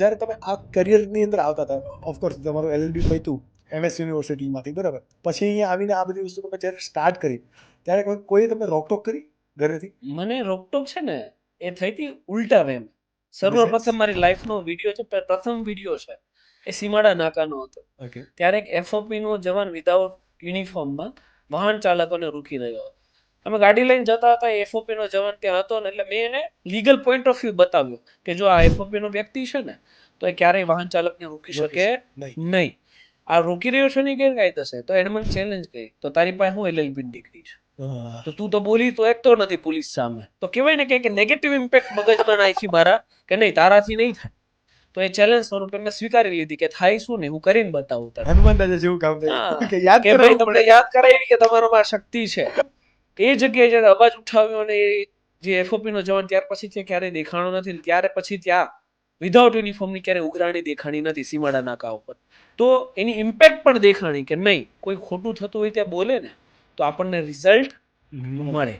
જ્યારે તમે આ કરિયરની અંદર આવતા હતા, ઓફકોર્સ તમારું LLB પત્યું MS યુનિવર્સિટીમાંથી, બરાબર, પછી અહીંયા આવીને આ બધી વસ્તુ તમે જ્યારે સ્ટાર્ટ કરી ત્યારે કોઈએ તમને રોકટોક કરી ઘરેથી? મને રોકટોક છે ને એ થઈ હતી ઉલટા વેમ. સર્વપ્રથમ મારી લાઈફનો વિડીયો છે, પ્રથમ વિડીયો છે, એ સીમાડા નાકાનો હતો. ઓકે. ત્યારે એક FOP નો જવાન વિધાઉટ યુનિફોર્મમાં વાહન ચાલકોને રોકી રહ્યો હતો. અમે ગાડી લઈને જતા હતા, FOP નો જવાન ત્યાં હતો ને, એટલે મેં એને લીગલ પોઈન્ટ ઓફ વ્યૂ બતાવ્યો કે જો આ FOP નો વ્યક્તિ છે ને તો એ ક્યારેય વાહન ચાલકને રોકી શકે નહીં. આ રોકી રહ્યો છે ને ગેરકાયદેસર, તો એને મને ચેલેન્જ કરી, તો તારી પાસે હું LLB ડિગ્રી છે, તો તું તો બોલી તો એક તો નથી પોલીસ સામે, તો કહેવાય ને કે નેગેટિવ ઇમ્પેક્ટ મગજમાં નાખી મારા કે નહીં તારાથી નહીં થાય. તો એ ચેલેન્જ સ્વરૂપે મેં સ્વીકારી લીધી કે થાય શું ને હું કરીને બતાવું તને. હનુમાન દાદા જેવું કામ થયું કે યાદ કે ભાઈ કરાવવું તમને પડે. યાદ કરાવી કે તમારામાં શક્તિ છે. એ જગ્યાએ જ્યારે અવાજ ઉઠાવ્યો અને જે FOP નો જવાન ત્યાર પછી તે ક્યારેય દેખાણો નથી, ત્યારે પછી ત્યાં વિધાઉટ યુનિફોર્મની ક્યારેય ઉઘરાણી દેખાણી નથી સીમાડા નાકા ઉપર. તો એની ઇમ્પેક્ટ પણ દેખાણી કે નહીં કોઈ ખોટું થતું હોય ત્યાં બોલે ને તો આપણને રિઝલ્ટ મળે.